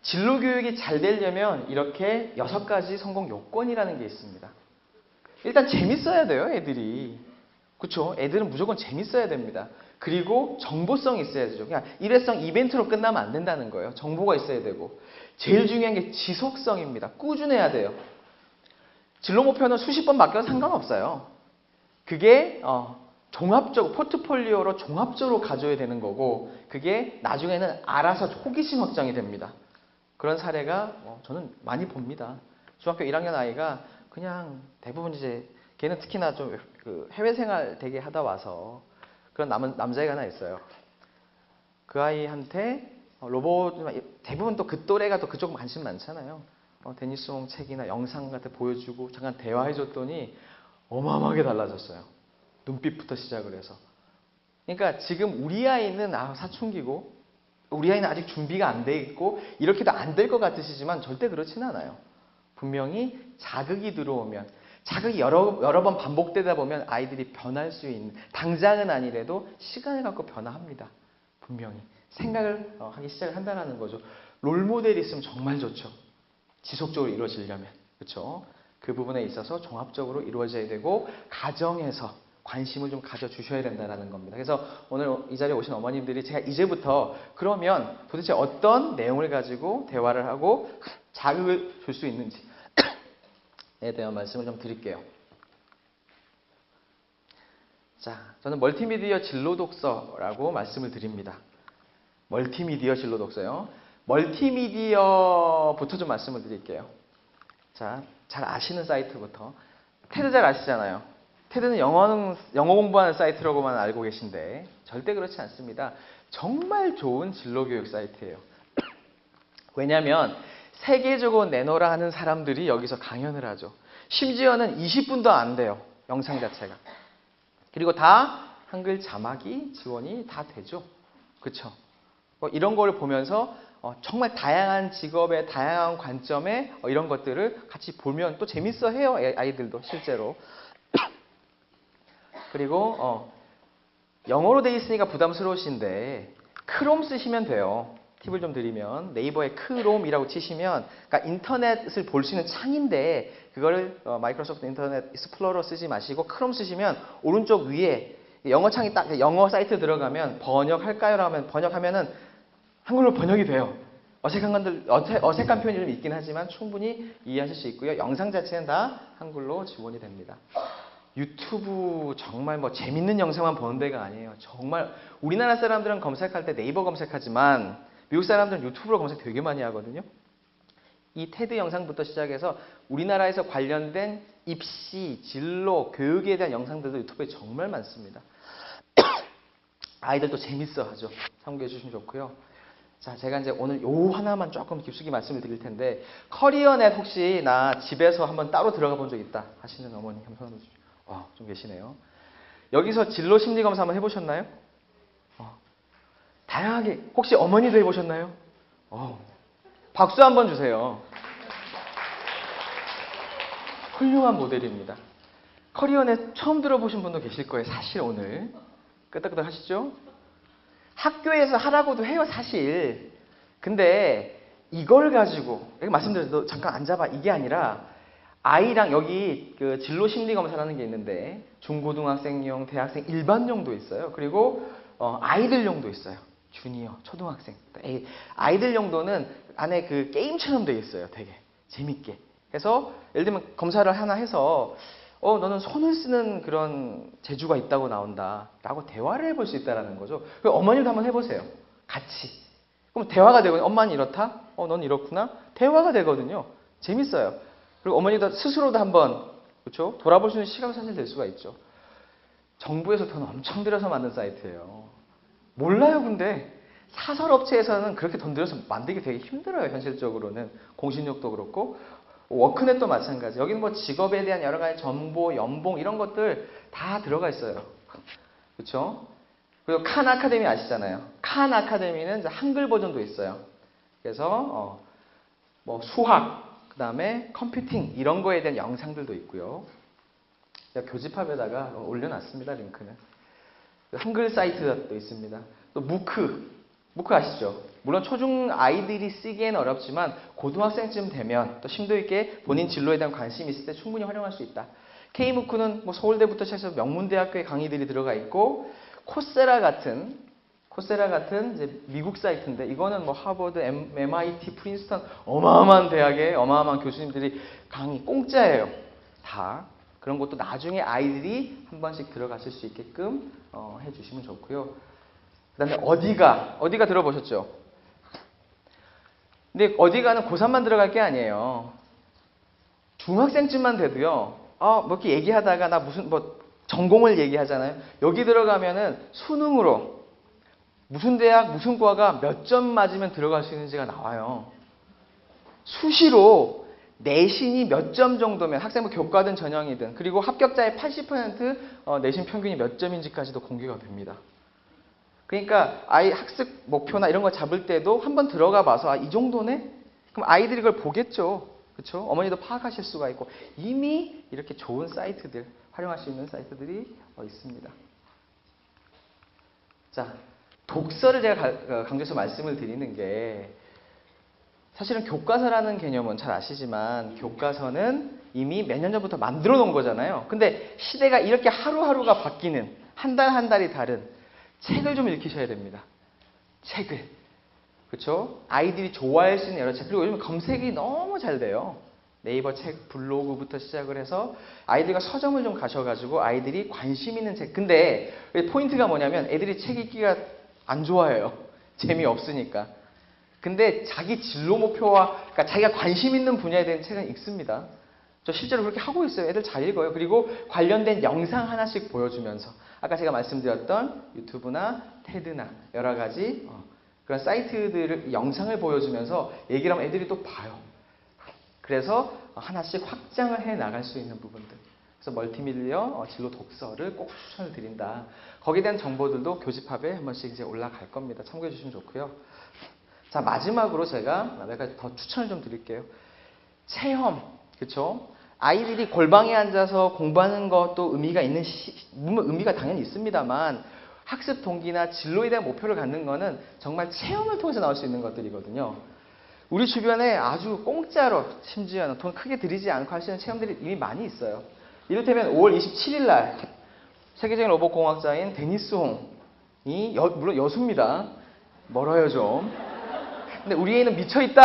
진로 교육이 잘 되려면 이렇게 6가지 성공 요건이라는 게 있습니다. 일단 재밌어야 돼요, 애들이. 그렇죠? 애들은 무조건 재밌어야 됩니다. 그리고 정보성이 있어야 되죠. 그냥 일회성 이벤트로 끝나면 안 된다는 거예요. 정보가 있어야 되고. 제일 중요한 게 지속성입니다. 꾸준해야 돼요. 진로 목표는 수십 번 바뀌어도 상관없어요. 그게 종합적으로 포트폴리오로 종합적으로 가져야 되는 거고, 그게 나중에는 알아서 호기심 확장이 됩니다. 그런 사례가 저는 많이 봅니다. 중학교 1학년 아이가 그냥 대부분 이제 걔는 특히나 좀 그 해외 생활 되게 하다 와서 그런 남자애가 하나 있어요. 그 아이한테 로봇, 대부분 또 그 또래가 또 그쪽 관심 많잖아요. 데니스몽 책이나 영상 같은 거 보여주고 잠깐 대화해줬더니 어마어마하게 달라졌어요. 눈빛부터 시작을 해서. 그러니까 지금 우리 아이는 사춘기고 우리 아이는 아직 준비가 안 돼 있고 이렇게도 안 될 것 같으시지만 절대 그렇지는 않아요. 분명히 자극이 들어오면, 자극이 여러 번 반복되다 보면 아이들이 변할 수 있는, 당장은 아니래도 시간을 갖고 변화합니다. 분명히. 생각을 하기 시작을 한다는 거죠. 롤모델이 있으면 정말 좋죠. 지속적으로 이루어지려면. 그렇죠? 그 부분에 있어서 종합적으로 이루어져야 되고, 가정에서 관심을 좀 가져주셔야 된다는 겁니다. 그래서 오늘 이 자리에 오신 어머님들이 제가 이제부터 그러면 도대체 어떤 내용을 가지고 대화를 하고 자극을 줄 수 있는지에 대한 말씀을 좀 드릴게요. 자, 저는 멀티미디어 진로 독서라고 말씀을 드립니다. 멀티미디어 진로 독서요. 멀티미디어부터 좀 말씀을 드릴게요. 자, 잘 아시는 사이트부터. 테드 잘 아시잖아요. 테드는 영어 공부하는 사이트라고만 알고 계신데 절대 그렇지 않습니다. 정말 좋은 진로 교육 사이트예요. 왜냐하면 세계적으로 내놓으라 하는 사람들이 여기서 강연을 하죠. 심지어는 20분도 안 돼요. 영상 자체가. 그리고 다 한글 자막이 지원이 다 되죠. 그렇죠? 이런 걸 보면서 정말 다양한 직업의 다양한 관점의 이런 것들을 같이 보면 또 재밌어 해요. 아이들도 실제로. 그리고 영어로 돼 있으니까 부담스러우신데 크롬 쓰시면 돼요. 팁을 좀 드리면 네이버에 크롬이라고 치시면, 그러니까 인터넷을 볼 수 있는 창인데 그거를 마이크로소프트 인터넷 익스플로러 쓰지 마시고 크롬 쓰시면 오른쪽 위에 영어 창이 딱 영어 사이트 들어가면 번역할까요? 하면 번역하면은 한글로 번역이 돼요. 어색한 표현이 좀 있긴 하지만 충분히 이해하실 수 있고요. 영상 자체는 다 한글로 지원이 됩니다. 유튜브 정말 재밌는 영상만 보는 데가 아니에요. 정말 우리나라 사람들은 검색할 때 네이버 검색하지만 미국 사람들은 유튜브로 검색 되게 많이 하거든요. 이 테드 영상부터 시작해서 우리나라에서 관련된 입시, 진로, 교육에 대한 영상들도 유튜브에 정말 많습니다. 아이들도 재밌어 하죠. 참고해 주시면 좋고요. 자, 제가 이제 오늘 요 하나만 조금 깊숙이 말씀을 드릴 텐데, 커리어넷 혹시 나 집에서 한번 따로 들어가 본 적 있다 하시는 어머니 한번 손 들어주시죠. 좀 계시네요. 여기서 진로 심리 검사 한번 해보셨나요? 다양하게 혹시 어머니도 해보셨나요? 박수 한번 주세요. 훌륭한 모델입니다. 커리어넷 처음 들어보신 분도 계실 거예요. 사실 오늘 끄덕끄덕 하시죠? 학교에서 하라고도 해요, 사실. 근데 이걸 가지고 여기 말씀드려서 너 잠깐 앉아봐 이게 아니라, 아이랑 여기 그 진로 심리 검사라는 게 있는데 중고등학생용, 대학생 일반용도 있어요. 그리고 아이들용도 있어요. 주니어, 초등학생. 아이들용도는 안에 그 게임처럼 되어 있어요. 되게 재밌게. 그래서 예를 들면 검사를 하나 해서 너는 손을 쓰는 그런 재주가 있다고 나온다 라고 대화를 해볼 수 있다는 거죠. 어머님도 한번 해보세요. 같이. 그럼 대화가 되거든요. 엄마는 이렇다? 넌 이렇구나? 대화가 되거든요. 재밌어요. 그리고 어머니도 스스로도 한번, 그렇죠? 돌아볼 수 있는 시간도 사실 될 수가 있죠. 정부에서 돈 엄청 들여서 만든 사이트예요. 몰라요. 근데 사설업체에서는 그렇게 돈 들여서 만들기 되게 힘들어요. 현실적으로는. 공신력도 그렇고. 워크넷도 마찬가지. 여기는 직업에 대한 여러 가지 정보, 연봉 이런 것들 다 들어가 있어요. 그렇죠? 그리고 칸 아카데미 아시잖아요. 칸 아카데미는 이제 한글 버전도 있어요. 그래서 뭐 수학, 그 다음에 컴퓨팅 이런 거에 대한 영상들도 있고요. 제가 교집합에다가 올려놨습니다. 링크는. 한글 사이트도 있습니다. 또 무크 아시죠? 물론 초중 아이들이 쓰기에는 어렵지만 고등학생쯤 되면 또 심도 있게 본인 진로에 대한 관심이 있을 때 충분히 활용할 수 있다. K무크는 뭐 서울대부터 시작해서 명문대학교의 강의들이 들어가 있고 코세라 같은 이제 미국 사이트인데 이거는 뭐 하버드, MIT, 프린스턴 어마어마한 대학의 어마어마한 교수님들이 강의 공짜예요. 다. 그런 것도 나중에 아이들이 한 번씩 들어가실 수 있게끔 해주시면 좋고요. 그 다음에 어디가 들어보셨죠? 근데 어디가는 고3만 들어갈 게 아니에요. 중학생쯤만 돼도요. 뭐 이렇게 얘기하다가 나 무슨 전공을 얘기하잖아요. 여기 들어가면은 수능으로 무슨 대학 무슨 과가 몇 점 맞으면 들어갈 수 있는지가 나와요. 수시로 내신이 몇 점 정도면 학생부 교과든 전형이든 그리고 합격자의 80% 내신 평균이 몇 점인지까지도 공개가 됩니다. 그러니까 아이 학습 목표나 이런 거 잡을 때도 한번 들어가 봐서 이 정도네? 그럼 아이들이 그걸 보겠죠. 그렇죠? 어머니도 파악하실 수가 있고 이미 이렇게 좋은 사이트들 활용할 수 있는 사이트들이 있습니다. 자, 독서를 제가 강조해서 말씀을 드리는 게 사실은 교과서라는 개념은 잘 아시지만 교과서는 이미 몇 년 전부터 만들어 놓은 거잖아요. 근데 시대가 이렇게 하루하루가 바뀌는 한 달 한 달이 다른 책을 좀 읽히셔야 됩니다. 책을. 그렇죠? 아이들이 좋아할 수 있는 여러 책. 그리고 요즘 검색이 너무 잘 돼요. 네이버 책 블로그부터 시작을 해서 아이들과 서점을 좀 가셔가지고 아이들이 관심 있는 책. 근데 포인트가 뭐냐면 애들이 책 읽기가 안 좋아해요. 재미없으니까. 근데 자기 진로 목표와 그러니까 자기가 관심 있는 분야에 대한 책은 읽습니다. 저 실제로 그렇게 하고 있어요. 애들 잘 읽어요. 그리고 관련된 영상 하나씩 보여주면서 아까 제가 말씀드렸던 유튜브나 테드나 여러 가지 그런 사이트들을 영상을 보여주면서 얘기를 하면 애들이 또 봐요. 그래서 하나씩 확장을 해 나갈 수 있는 부분들. 그래서 멀티미디어 진로 독서를 꼭 추천을 드린다. 거기에 대한 정보들도 교집합에 한 번씩 이제 올라갈 겁니다. 참고해 주시면 좋고요. 자, 마지막으로 제가 몇 가지 더 추천을 좀 드릴게요. 체험, 그렇죠? 아이들이 골방에 앉아서 공부하는 것도 의미가 당연히 있습니다만 학습 동기나 진로에 대한 목표를 갖는 거는 정말 체험을 통해서 나올 수 있는 것들이거든요. 우리 주변에 아주 공짜로 심지어는 돈 크게 들이지 않고 할 수 있는 체험들이 이미 많이 있어요. 이를테면 5월 27일 날 세계적인 로봇공학자인 데니스 홍이 물론 여수입니다. 멀어요 좀. 근데 우리 애는 미쳐있다.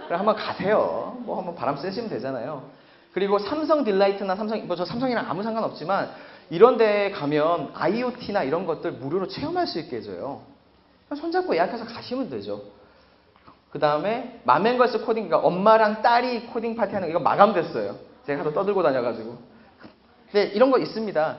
그럼 한번 가세요. 뭐 한번 바람 쐬시면 되잖아요. 그리고 삼성 딜라이트나 저 삼성이랑 아무 상관없지만 이런 데 가면 IoT나 이런 것들 무료로 체험할 수 있게 해줘요. 손잡고 예약해서 가시면 되죠. 그 다음에 맘앤걸스 코딩, 그러니까 엄마랑 딸이 코딩 파티 하는 거 이거 마감됐어요. 제가 하도 떠들고 다녀가지고. 근데 이런 거 있습니다.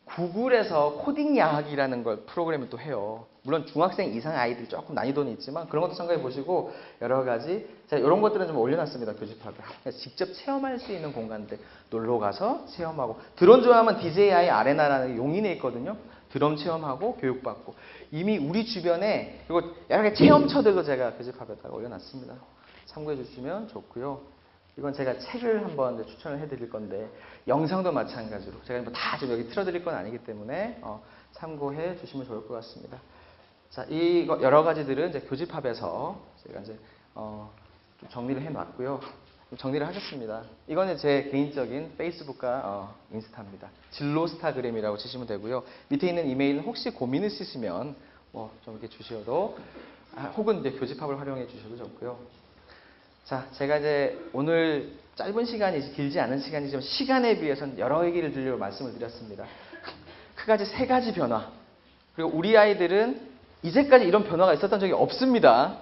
구글에서 코딩 야학이라는 걸 프로그램을 또 해요. 물론 중학생 이상 아이들이 조금 난이도는 있지만 그런 것도 참고해 보시고 여러 가지 제가 이런 것들은 좀 올려놨습니다. 교집합에. 직접 체험할 수 있는 공간들 놀러 가서 체험하고 드론 좋아하면 DJI 아레나라는 용인에 있거든요. 드럼 체험하고 교육받고 이미 우리 주변에 그리고 여러 가지 체험처들도 제가 교집합에다가 올려놨습니다. 참고해 주시면 좋고요. 이건 제가 책을 한번 추천을 해드릴 건데 영상도 마찬가지로 제가 뭐 다 좀 여기 틀어드릴 건 아니기 때문에 참고해 주시면 좋을 것 같습니다. 자, 이거 여러 가지들은 이제 교집합에서 제가 이제 좀 정리를 해놨고요. 좀 정리를 하겠습니다. 이거는 제 개인적인 페이스북과 인스타입니다. 진로스타그램이라고 치시면 되고요. 밑에 있는 이메일은 혹시 고민 있으시면 뭐 좀 이렇게 주셔도 혹은 이제 교집합을 활용해 주셔도 좋고요. 자, 제가 이제 오늘 짧은 시간이지 길지 않은 시간이지만 시간에 비해서는 여러 얘기를 드리려고 말씀을 드렸습니다. 크가지 3가지 변화. 그리고 우리 아이들은 이제까지 이런 변화가 있었던 적이 없습니다.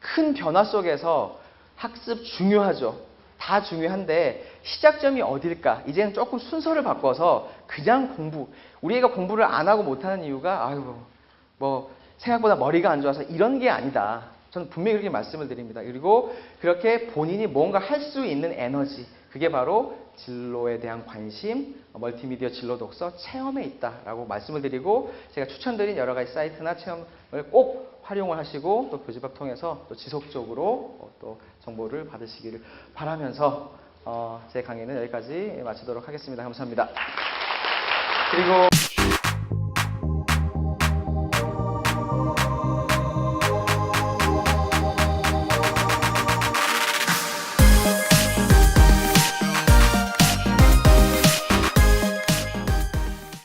큰 변화 속에서 학습 중요하죠. 다 중요한데 시작점이 어딜까? 이제는 조금 순서를 바꿔서 그냥 공부. 우리 애가 공부를 안 하고 못하는 이유가 뭐 생각보다 머리가 안 좋아서 이런 게 아니다. 저는 분명히 그렇게 말씀을 드립니다. 그리고 그렇게 본인이 뭔가 할 수 있는 에너지, 그게 바로 진로에 대한 관심, 멀티미디어 진로 독서 체험에 있다라고 말씀을 드리고 제가 추천드린 여러 가지 사이트나 체험 꼭 활용을 하시고 또 교집합 통해서 또 지속적으로 또 정보를 받으시기를 바라면서 제 강의는 여기까지 마치도록 하겠습니다. 감사합니다. 그리고